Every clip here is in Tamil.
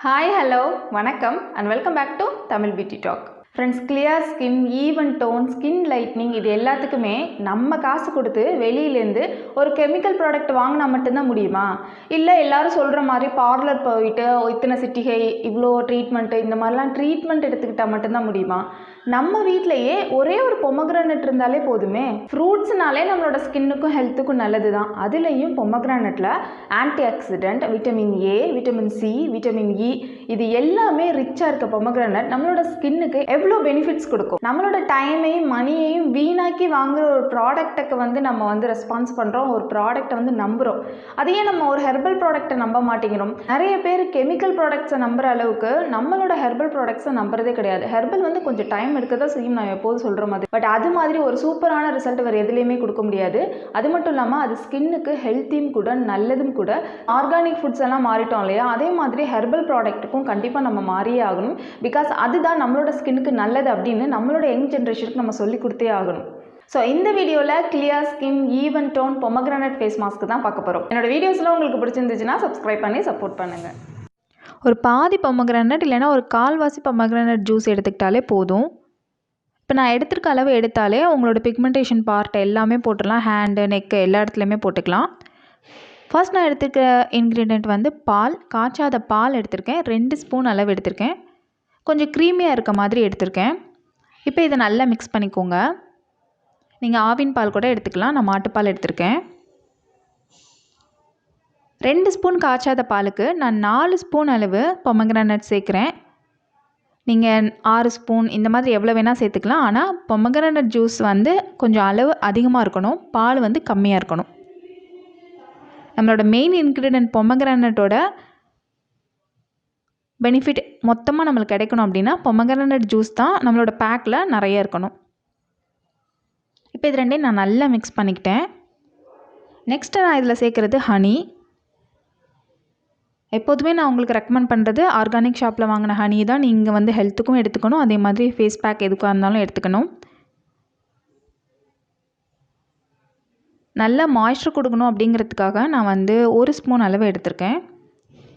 Hi, hello, vanakkam and welcome back to Tamil Beauty Talk. Friends, clear skin, even tone, skin lightening இது எல்லாத்துக்குமே நம்ம காசு கொடுத்து வெளியிலேருந்து ஒரு கெமிக்கல் ப்ராடக்ட் வாங்கினா மட்டும்தான் முடியுமா? இல்லை எல்லாரும் சொல்கிற மாதிரி பார்லர் போயிட்டு இத்தனை சிட்டிகை இவ்வளோ ட்ரீட்மெண்ட்டு இந்த மாதிரிலாம் ட்ரீட்மெண்ட் எடுத்துக்கிட்டால் மட்டும்தான் முடியுமா? நம்ம வீட்டிலையே ஒரே ஒரு பொமக்ரானட் இருந்தாலே போதுமே. ஃப்ரூட்ஸ்னாலே நம்மளோட ஸ்கின்னுக்கும் ஹெல்த்துக்கும் நல்லது தான். அதுலேயும் பொமக்ரானட்டில் antioxidant, vitamin A, vitamin C, vitamin E இது எல்லாமே ரிச்சாக இருக்க பொமக்ரானட் நம்மளோட ஸ்கின்னுக்கு எவ்வளோ பெனிஃபிட்ஸ் கொடுக்கும். நம்மளோட டைமையும் மணியையும் வீணாக்கி வாங்குகிற ஒரு ப்ராடக்ட்டுக்கு நம்ம ரெஸ்பான்ஸ் பண்ணுறோம், ஒரு ப்ராடக்டை நம்புகிறோம். அதையே நம்ம ஒரு ஹெர்பல் ப்ராடக்டை நம்ப மாட்டேங்கிறோம். நிறைய பேர் கெமிக்கல் ப்ராடக்ட்ஸை நம்புகிற அளவுக்கு நம்மளோட ஹெர்பல் ப்ராடக்ட்ஸை நம்புறதே கிடையாது. ஹெர்பல் கொஞ்சம் டைம் எடுக்க தான் செய்யும், நான் எப்போதும் சொல்கிற மாதிரி. பட் அது மாதிரி ஒரு சூப்பரான ரிசல்ட் வேறு எதுலேயுமே கொடுக்க முடியாது. அது மட்டும் இல்லாமல் அது ஸ்கின்னுக்கு ஹெல்த்தியும் கூட நல்லதும் கூட. ஆர்கானிக் ஃபுட்ஸ் எல்லாம் மாறிட்டோம் இல்லையா, அதே மாதிரி ஹெர்பல் ப்ராடக்ட்டுக்கும் கண்டிப்பாக நம்ம மாறியே ஆகணும். பிகாஸ் அதுதான் நம்மளோட ஸ்கின்னுக்கு நல்லது அப்படின்னு நம்மளோட யங் ஜென்ரேஷனுக்கு நம்ம சொல்லி கொடுத்தே ஆகணும். ஸோ இந்த வீடியோவில் clear skin, even tone pomegranate face மாஸ்க்கு தான் பார்க்க போகிறோம். என்னோட வீடியோஸ்லாம் உங்களுக்கு பிடிச்சிருந்துச்சுன்னா சப்ஸ்கிரைப் பண்ணி சப்போர்ட் பண்ணுங்கள். ஒரு பாதி பொமக்ரானட் இல்லைனா ஒரு கால்வாசி பொமக்ரானட் ஜூஸ் எடுத்துக்கிட்டாலே போதும். இப்போ நான் எடுத்துருக்க அளவு எடுத்தாலே உங்களோட பிக்மெண்டேஷன் பார்ட் எல்லாமே போட்டுடலாம். ஹேண்டு, நெக்கு எல்லா இடத்துலையுமே போட்டுக்கலாம். ஃபர்ஸ்ட் நான் எடுத்துருக்க இன்க்ரீடியண்ட் பால். காய்ச்சாத பால் எடுத்திருக்கேன். 2 ஸ்பூன் அளவு எடுத்திருக்கேன். கொஞ்சம் க்ரீமியாக இருக்க மாதிரி எடுத்திருக்கேன். இப்போ இதை நல்லா மிக்ஸ் பண்ணிக்கோங்க. நீங்கள் ஆவின் பால் கூட எடுத்துக்கலாம். நான் மாட்டுப்பால் எடுத்திருக்கேன். 2 ஸ்பூன் காய்ச்சாத பாலுக்கு நான் 4 ஸ்பூன் அளவு பொமக்ரானட் சேர்க்குறேன். நீங்கள் 6 ஸ்பூன் இந்த மாதிரி எவ்வளோ வேணால் சேர்த்துக்கலாம். ஆனால் பொமக்ரானட் ஜூஸ் கொஞ்சம் அளவு அதிகமாக இருக்கணும், பால் கம்மியாக இருக்கணும். நம்மளோட மெயின் இன்க்ரீடியன்ட் பொமக்ரானட்டோட பெனிஃபிட் மொத்தமாக நம்மளுக்கு கிடைக்கணும் அப்படின்னா பொமக்ரானட் ஜூஸ் தான் நம்மளோட பேக்கில் நிறைய இருக்கணும். இப்போ இது ரெண்டையும் நான் நல்லா மிக்ஸ் பண்ணிக்கிட்டேன். நெக்ஸ்ட்டு நான் இதில் சேர்க்குறது ஹனி. எப்போதுமே நான் உங்களுக்கு ரெக்கமெண்ட் பண்ணுறது ஆர்கானிக் ஷாப்பில் வாங்கின ஹனி தான் நீங்கள் ஹெல்த்துக்கும் எடுத்துக்கணும். அதே மாதிரி ஃபேஸ் பேக் எதுக்காக இருந்தாலும் எடுத்துக்கணும். நல்லா மாய்ஸ்சர் கொடுக்கணும் அப்படிங்கிறதுக்காக நான் 1 ஸ்பூன் அளவு எடுத்திருக்கேன்.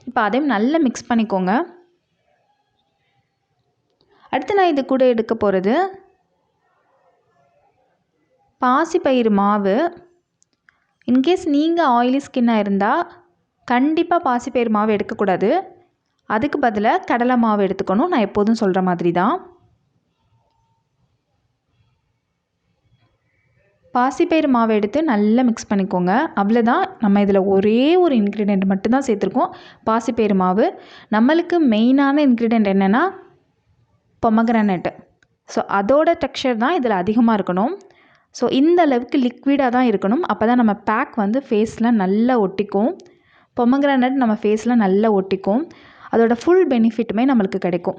இப்போ அதையும் நல்லா மிக்ஸ் பண்ணிக்கோங்க. அடுத்து நான் இது கூட எடுக்க போகிறது பாசிப்பயிறு மாவு. இன்கேஸ் நீங்கள் ஆயிலி ஸ்கின்னாக இருந்தால் கண்டிப்பாக பாசிப்பயிறு மாவு எடுக்கக்கூடாது. அதுக்கு பதிலாக கடலை மாவு எடுத்துக்கணும். நான் எப்போதும் சொல்கிற மாதிரி தான். பாசிப்பயிறு மாவு எடுத்து நல்லா மிக்ஸ் பண்ணிக்கோங்க. அவ்வளோதான். நம்ம இதில் ஒரே ஒரு இன்க்ரீடியண்ட் மட்டும்தான் சேர்த்துருக்கோம், பாசிப்பயிறு மாவு. நம்மளுக்கு மெயினான இன்க்ரீடியண்ட் என்னென்னா பொமக்ரானட். ஸோ அதோட டெக்ஸ்சர் தான் இதில் அதிகமாக இருக்கணும். ஸோ இந்த அளவுக்கு லிக்விடாக தான் இருக்கணும். அப்போ தான் நம்ம பேக் ஃபேஸில் நல்லா ஒட்டிக்கும். பொமக்ரானட் நம்ம ஃபேஸில் நல்லா ஒட்டிக்கும். அதோட ஃபுல் பெனிஃபிட்டுமே நம்மளுக்கு கிடைக்கும்.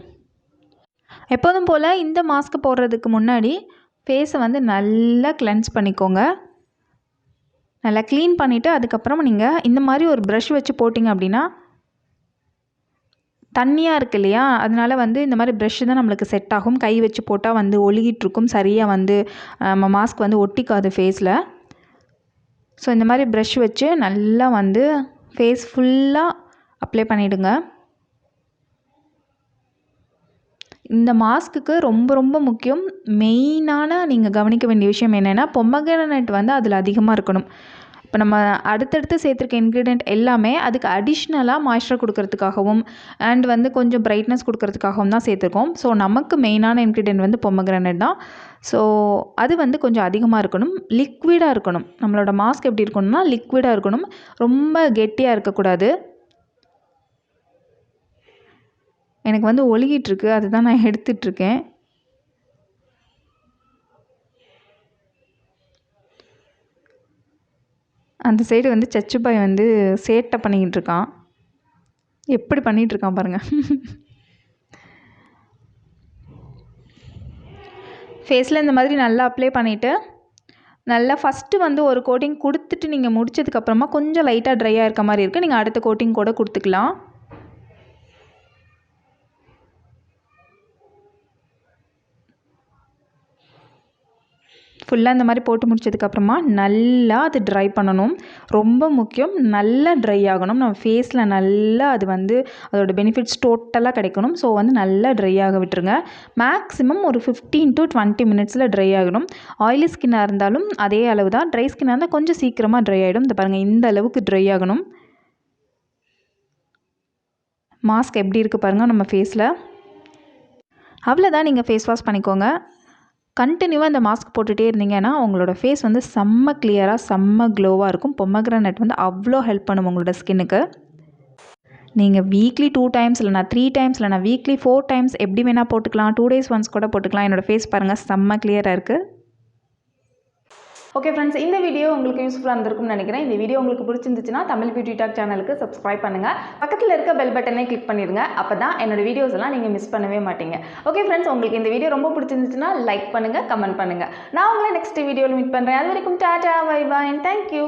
எப்போதும் போல் இந்த மாஸ்க்கு போடுறதுக்கு முன்னாடி ஃபேஸை நல்லா கிளென்ஸ் பண்ணிக்கோங்க. நல்லா க்ளீன் பண்ணிவிட்டு அதுக்கப்புறம் நீங்கள் இந்த மாதிரி ஒரு ப்ரஷ் வச்சு போட்டிங்க அப்படின்னா தண்ணியாக இருக்குது இல்லையா, அதனால் இந்த மாதிரி ப்ரஷ் தான் நம்மளுக்கு செட் ஆகும். கை வச்சு போட்டால் ஒழுகிட்டுருக்கும். சரியாக நம்ம மாஸ்க் ஒட்டிக்காது ஃபேஸில். ஸோ இந்த மாதிரி ப்ரஷ் வச்சு நல்லா ஃபேஸ் ஃபுல்லாக அப்ளை பண்ணிவிடுங்க. இந்த மாஸ்க்குக்கு ரொம்ப ரொம்ப முக்கியம், மெயினான நீங்கள் கவனிக்க வேண்டிய விஷயம் என்னென்னா பொமக்ரானட் அதில் அதிகமாக இருக்கணும். இப்போ நம்ம அடுத்தடுத்து சேர்த்துருக்க இன்க்ரீடியண்ட் எல்லாமே அதுக்கு அடிஷ்னலாக மாய்ஸ்சர் கொடுக்கறதுக்காகவும் அண்ட் கொஞ்சம் பிரைட்னஸ் கொடுக்கறதுக்காகவும் தான் சேர்த்துருக்கோம். ஸோ நமக்கு மெயினான இன்க்ரீடியண்ட் பொமக்ரானட் தான். ஸோ அது கொஞ்சம் அதிகமாக இருக்கணும், லிக்விடாக இருக்கணும். நம்மளோட மாஸ்க் எப்படி இருக்கணும்னா லிக்விடாக இருக்கணும், ரொம்ப கெட்டியாக இருக்கக்கூடாது. எனக்கு ஒழுகிட்டுருக்கு, அதுதான் நான் எடுத்துட்ருக்கேன். அந்த சைடு சச்சுபாய் சேட்டை பண்ணிக்கிட்டு இருக்கான். எப்படி பண்ணிகிட்ருக்கான் பாருங்கள். ஃபேஸில் இந்த மாதிரி நல்லா அப்ளை பண்ணிவிட்டு நல்லா ஃபஸ்ட்டு ஒரு கோட்டிங் கொடுத்துட்டு நீங்கள் முடிச்சதுக்கப்புறமா கொஞ்சம் லைட்டாக ட்ரையாக இருக்க மாதிரி இருக்குது. நீங்கள் அடுத்த கோட்டிங் கூட கொடுத்துக்கலாம். ஃபுல்லாக இந்த மாதிரி போட்டு முடிச்சதுக்கப்புறமா நல்லா அது ட்ரை பண்ணணும். ரொம்ப முக்கியம், நல்லா ட்ரை ஆகணும். நம்ம ஃபேஸில் நல்லா அது வந்து அதோட பெனிஃபிட்ஸ் டோட்டலாக கிடைக்கணும். ஸோ வந்து நல்லா ட்ரை ஆக விட்டுருங்க. மேக்ஸிமம் ஒரு 15 to 20 மினிட்ஸில் ட்ரை ஆகணும். ஆயிலி ஸ்கின்னாக இருந்தாலும் அதே அளவு தான். ட்ரை ஸ்கின்னாக இருந்தால் கொஞ்சம் சீக்கிரமாக ட்ரை ஆகிடும். இந்த பாருங்கள், இந்த அளவுக்கு ட்ரை ஆகணும். மாஸ்க் எப்படி இருக்குது பாருங்கள் நம்ம ஃபேஸில். அவ்வளோதான், நீங்கள் ஃபேஸ் வாஷ் பண்ணிக்கோங்க. கண்டினியூவாக இந்த மாஸ்க் போட்டுகிட்டே இருந்தீங்கன்னா உங்களோட ஃபேஸ் வந்து செம்ம கிளியராக செம்ம க்ளோவாக இருக்கும். பொமக்ரானேட் வந்து அவ்வளோ ஹெல்ப் பண்ணும் உங்களோட ஸ்கின்னுக்கு. நீங்கள் வீக்லி 2 டைம்ஸ் இல்லைனா 3 டைம்ஸ் இல்லைனா வீக்லி 4 டைம்ஸ் எப்படி வேணால் போட்டுக்கலாம். 2 days ஒன்ஸ் கூட போட்டுக்கலாம். என்னோடய ஃபேஸ் பாருங்கள் செம்ம கிளியராக இருக்குது. ஓகே ஃப்ரெண்ட்ஸ், இந்த வீடியோ உங்களுக்கு யூஸ்ஃபுல்லாக இருந்திருக்கும்னு நினைக்கிறேன். இந்த வீடியோ உங்களுக்கு பிடிச்சிருந்துச்சுன்னா தமிழ் பியூட்டி டாக் சேனலுக்கு சப்ஸ்கிரைப் பண்ணுங்கள். பக்கத்தில் இருக்க பெல் பட்டனை கிளிக் பண்ணிடுங்க. அப்போ தான் என்னோட வீடியோஸ் எல்லாம் நீங்கள் மிஸ் பண்ணவே மாட்டீங்க. ஓகே ஃப்ரெண்ட்ஸ், உங்களுக்கு இந்த வீடியோ ரொம்ப பிடிச்சிருந்துச்சுன்னா லைக் பண்ணுங்கள், கமெண்ட் பண்ணுங்கள். நான் உங்களை நெக்ஸ்ட் வீடியோவில் மீட் பண்ணுறேன். அது வரைக்கும் டாடா, பை பாய், தேங்க்யூ.